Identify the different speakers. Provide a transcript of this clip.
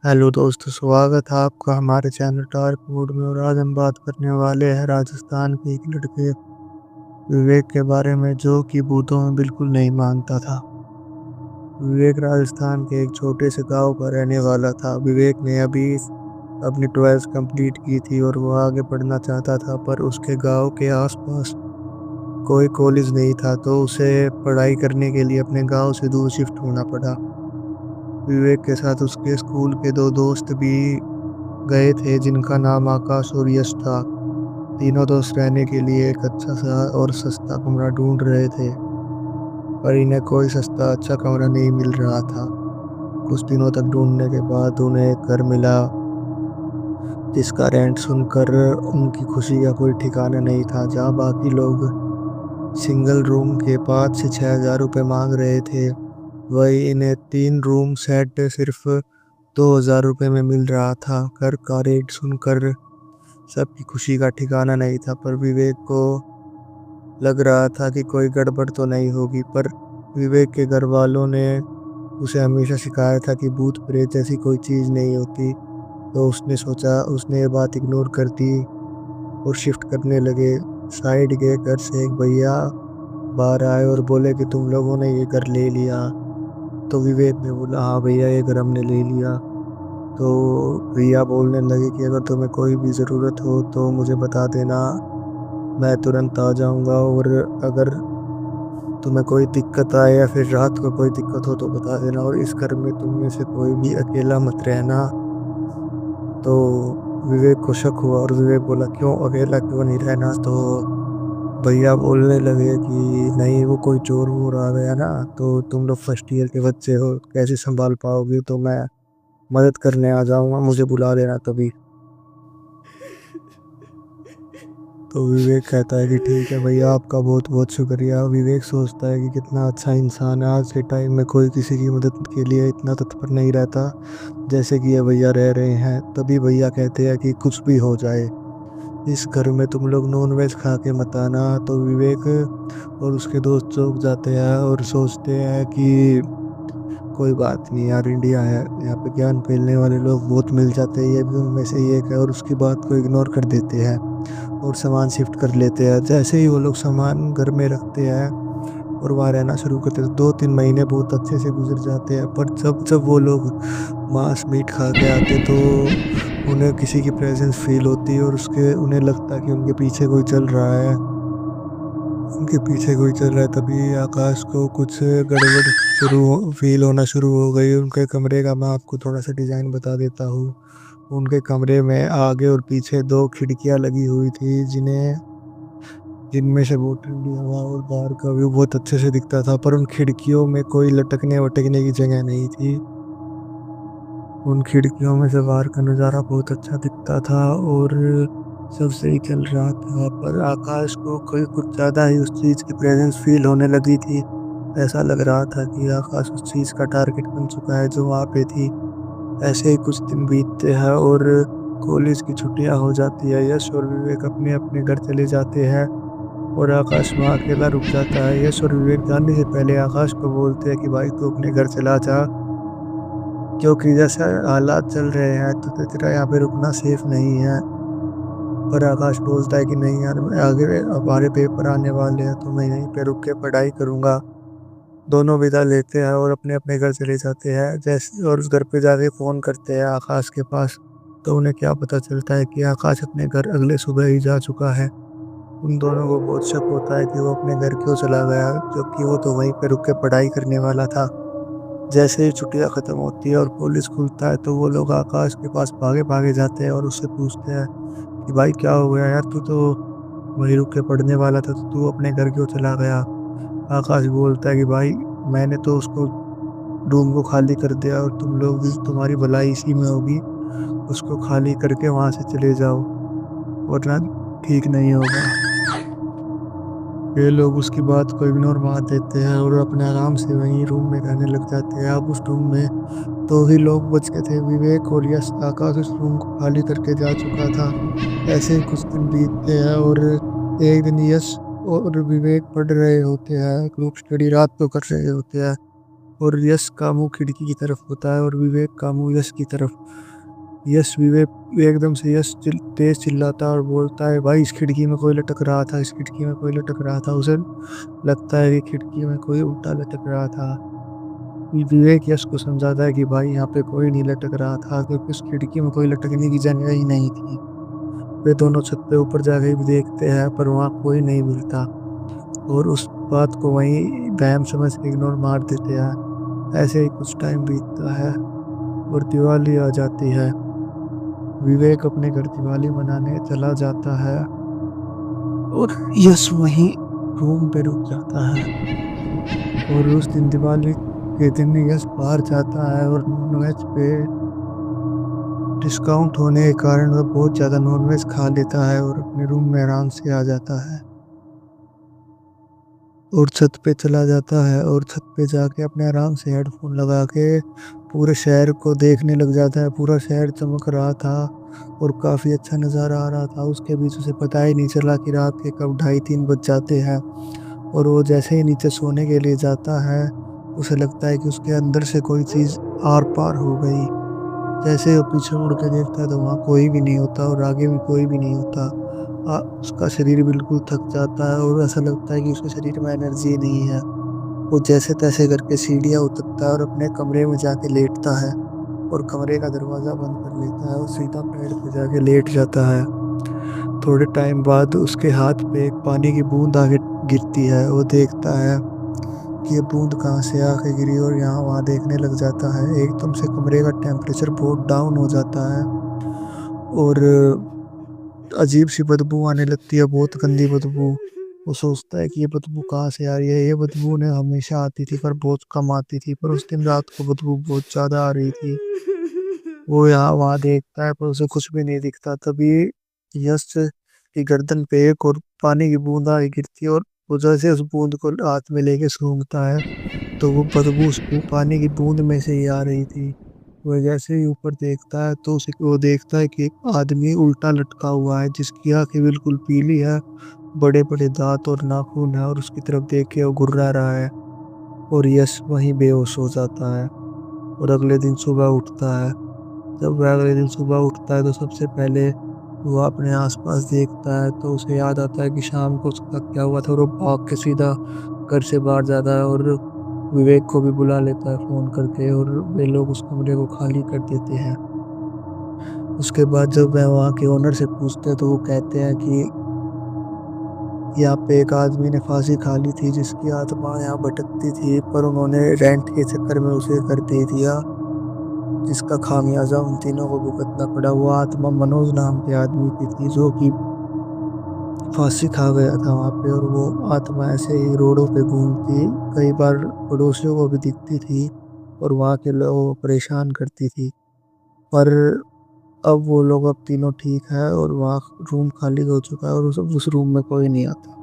Speaker 1: Hello दोस्तों, स्वागत है आपका हमारे चैनल टार फूड में। और आज हम बात करने वाले हैं राजस्थान के एक लड़के विवेक के बारे में, जो कि भूतों में बिल्कुल नहीं मानता था। विवेक राजस्थान के एक छोटे से गांव का रहने वाला था। विवेक ने अभी अपनी 12th कंप्लीट की थी और वो आगे पढ़ना चाहता था, पर उसके गांव के आसपास कोई कॉलेज नहीं था, तो उसे पढ़ाई करने के लिए अपने गांव से दूर शिफ्ट होना पड़ा। विवेक के साथ उसके स्कूल के दो दोस्त भी गए थे, जिनका नाम आकाश और यश था। तीनों दोस्त रहने के लिए एक अच्छा सा और सस्ता कमरा ढूंढ रहे थे, पर इन्हें कोई सस्ता अच्छा कमरा नहीं मिल रहा था। कुछ दिनों तक ढूंढने के बाद उन्हें एक घर मिला, जिसका रेंट सुनकर उनकी खुशी का कोई ठिकाना नहीं था। जहाँ बाकी लोग सिंगल रूम के 5 से 6 हज़ार रुपये मांग रहे थे, वही इन्हें 3 रूम सेट सिर्फ 2 हज़ार रुपये में मिल रहा था। घर का रेट सुनकर सबकी खुशी का ठिकाना नहीं था, पर विवेक को लग रहा था कि कोई गड़बड़ तो नहीं होगी। पर विवेक के घर वालों ने उसे हमेशा सिखाया था कि भूत प्रेत जैसी कोई चीज़ नहीं होती, तो उसने ये बात इग्नोर कर दी और शिफ्ट करने लगे। साइड के घर से एक भैया बाहर आए और बोले कि तुम लोगों ने ये घर ले लिया। तो विवेक ने बोला, हाँ भैया, ये घर हमने ले लिया। तो भैया बोलने लगे कि अगर तुम्हें कोई भी ज़रूरत हो तो मुझे बता देना, मैं तुरंत आ जाऊंगा। और अगर तुम्हें कोई दिक्कत आए या फिर रात को कोई दिक्कत हो तो बता देना, और इस घर में तुम में से कोई भी अकेला मत रहना। तो विवेक को शक हुआ और विवेक बोला, क्यों अकेला क्यों नहीं रहना? तो भैया बोलने लगे कि नहीं, वो कोई चोर वोर आ गया ना, तो तुम लोग फर्स्ट ईयर के बच्चे हो, कैसे संभाल पाओगे? तो मैं मदद करने आ जाऊंगा, मुझे बुला लेना कभी। तो विवेक कहता है कि ठीक है भैया, आपका बहुत बहुत शुक्रिया। विवेक सोचता है कि कितना अच्छा इंसान है। आज के टाइम में कोई किसी की मदद के लिए इतना तत्पर नहीं रहता जैसे कि ये भैया रह रहे हैं। तभी भैया कहते हैं कि कुछ भी हो जाए, इस घर में तुम लोग नॉन वेज खा के मत आना। तो विवेक और उसके दोस्त चौंक जाते हैं और सोचते हैं कि कोई बात नहीं यार, इंडिया है, यहाँ पे ज्ञान फैलने वाले लोग बहुत मिल जाते हैं, ये भी उनमें से ही एक है। और उसकी बात को इग्नोर कर देते हैं और सामान शिफ्ट कर लेते हैं। जैसे ही वो लोग सामान घर में रखते हैं और वहाँ रहना शुरू करते हैं, 2-3 महीने बहुत अच्छे से गुजर जाते हैं। पर जब जब वो लोग मांस मीट खा के आते, तो उन्हें किसी की प्रेजेंस फील होती है और उसके उन्हें लगता कि उनके पीछे कोई चल रहा है, उनके पीछे कोई चल रहा है। तभी आकाश को कुछ गड़बड़ फील होना शुरू हो गई। उनके कमरे का मैं आपको थोड़ा सा डिज़ाइन बता देता हूँ। उनके कमरे में आगे और पीछे दो खिड़कियां लगी हुई थी, जिनमें से बहुत ठंडी हवा और बाहर का व्यू बहुत अच्छे से दिखता था। पर उन खिड़कियों में कोई लटकने वटकने की जगह नहीं थी। उन खिड़कियों में से बाहर का नज़ारा बहुत अच्छा दिखता था और सब सही चल रहा था। पर आकाश को कोई कुछ ज़्यादा ही उस चीज़ की प्रेजेंस फील होने लगी थी। ऐसा लग रहा था कि आकाश उस चीज़ का टारगेट बन चुका है जो वहाँ पे थी। ऐसे ही कुछ दिन बीतते हैं और कॉलेज की छुट्टियां हो जाती है। यश और विवेक अपने अपने घर चले जाते हैं और आकाश वहाँ अकेला रुक जाता है। यश और विवेक जाने से पहले आकाश को बोलते हैं कि भाई तू अपने घर चला जा, क्योंकि जैसे हालात चल रहे हैं तो तेरा यहाँ पे रुकना सेफ नहीं है। पर आकाश बोलता है कि नहीं यार, मैं आगे हमारे पेपर आने वाले हैं, तो मैं यहीं पे रुक के पढ़ाई करूँगा। दोनों विदा लेते हैं और अपने अपने घर चले जाते हैं। जैसे और उस घर पे जाके फ़ोन करते हैं आकाश के पास, तो उन्हें क्या पता चलता है कि आकाश अपने घर अगले सुबह ही जा चुका है। उन दोनों को बहुत शक होता है कि वो अपने घर क्यों चला गया, जबकि वो तो वहीं पे रुक के पढ़ाई करने वाला था। जैसे ही छुट्टियां ख़त्म होती है और कॉलेज खुलता है, तो वो लोग आकाश के पास भागे भागे जाते हैं और उससे पूछते हैं कि भाई क्या हो गया यार, तू तो वहीं रुक के पढ़ने वाला था, तो तू अपने घर क्यों चला गया? आकाश बोलता है कि भाई, मैंने तो उसको रूम को खाली कर दिया और तुम लोग भी, तुम्हारी भलाई इसी में होगी, उसको खाली करके वहाँ से चले जाओ, वरना ठीक नहीं होगा। ये लोग उसकी बात को इग्नोर मार देते हैं और अपने आराम से वहीं रूम में रहने लग जाते हैं। अब उस रूम में दो ही लोग बच गए थे, विवेक और यश। आकाश उस रूम को खाली करके जा चुका था। ऐसे ही कुछ दिन बीतते हैं और एक दिन यश और विवेक पढ़ रहे होते हैं, ग्रुप स्टडी रात को कर रहे होते हैं। और यश का मुंह खिड़की की तरफ होता है और विवेक का मुंह यश की तरफ। यश विवेक एकदम से यश तेज चिल्लाता है और बोलता है, भाई इस खिड़की में कोई लटक रहा था, इस खिड़की में कोई लटक रहा था। उसे लगता है कि खिड़की में कोई उल्टा लटक रहा था। विवेक यश को समझाता है कि भाई यहाँ पे कोई नहीं लटक रहा था, क्योंकि उस खिड़की में कोई लटकने की जगह ही नहीं थी। वे दोनों छत पे ऊपर जाके भी देखते हैं पर वहाँ कोई नहीं मिलता और उस बात को वहीं वहम समझ के इग्नोर मार देते हैं। ऐसे ही कुछ टाइम बीतता है और दिवाली आ जाती है। विवेक अपने घर दिवाली मनाने चला जाता है और यश वहीं रूम पे रुक जाता है। और उस दिन दिवाली के दिन यश बाहर जाता है और नॉनवेज पे डिस्काउंट होने के कारण वह बहुत ज़्यादा नॉनवेज खा लेता है और अपने रूम में आराम से आ जाता है और छत पे चला जाता है और छत पे जाके अपने आराम से हेडफोन लगा के पूरे शहर को देखने लग जाता है। पूरा शहर चमक रहा था और काफ़ी अच्छा नज़ारा आ रहा था। उसके बीच उसे पता ही नहीं चला कि रात के कब 2:30-3 बज जाते हैं। और वो जैसे ही नीचे सोने के लिए जाता है, उसे लगता है कि उसके अंदर से कोई चीज़ आर पार हो गई। जैसे वो पीछे मुड़ के देखता है तो वहाँ कोई भी नहीं होता और आगे भी कोई भी नहीं होता। उसका शरीर बिल्कुल थक जाता है और ऐसा लगता है कि उसके शरीर में एनर्जी नहीं है। वो जैसे तैसे करके सीढ़ियाँ उतरता है और अपने कमरे में जाके लेटता है और कमरे का दरवाज़ा बंद कर लेता है और सीधा पेड़ पे जाके लेट जाता है। थोड़े टाइम बाद उसके हाथ पे एक पानी की बूंद आके गिरती है। वो देखता है कि ये बूंद कहाँ से आके गिरी और यहाँ वहाँ देखने लग जाता है। एकदम से कमरे का टेम्परेचर बहुत डाउन हो जाता है और अजीब सी बदबू आने लगती है, बहुत गंदी बदबू। वो सोचता है कि ये बदबू कहाँ से आ रही है। ये बदबू ने हमेशा आती थी पर बहुत कम आती थी, पर उस दिन रात को बदबू बहुत ज्यादा आ रही थी। वो यहाँ वहाँ देखता है पर उसे कुछ भी नहीं दिखता। तभी यश की गर्दन पे एक और पानी की बूंद आके गिरती है और वो जैसे उस बूंद को हाथ में लेके सूंघता है तो वो बदबू उस पानी की बूंद में से ही आ रही थी। वह जैसे ही ऊपर देखता है तो उसे वो देखता है कि एक आदमी उल्टा लटका हुआ है, जिसकी आंखें बिल्कुल पीली है, बड़े बड़े दांत और नाखून है और उसकी तरफ देख के वो घुर्रा रहा है। और यश वहीं बेहोश हो जाता है और अगले दिन सुबह उठता है। जब वह अगले दिन सुबह उठता है तो सबसे पहले वो अपने आसपास देखता है तो उसे याद आता है कि शाम को उसका क्या हुआ था और वो भाग के सीधा घर से बाहर जाता है और विवेक को भी बुला लेता है फोन करके और वे लोग उस कमरे को खाली कर देते हैं। उसके बाद जब वह वहाँ के ओनर से पूछते हैं तो वो कहते हैं कि यहाँ पे एक आदमी ने फांसी खा ली थी, जिसकी आत्मा यहाँ भटकती थी पर उन्होंने रेंट के चक्कर में उसे कर दे दिया, जिसका खामियाजा उन तीनों को भुगतना पड़ा। वो आत्मा मनोज नाम के आदमी की थी जो कि फांसी खा गया था वहाँ पे। और वो आत्मा ऐसे ही रोडों पे घूमती, कई बार पड़ोसियों को भी दिखती थी और वहाँ के लोगों को परेशान करती थी। पर अब वो लोग अब तीनों ठीक है और वहाँ रूम खाली हो चुका है और उस रूम में कोई नहीं आता।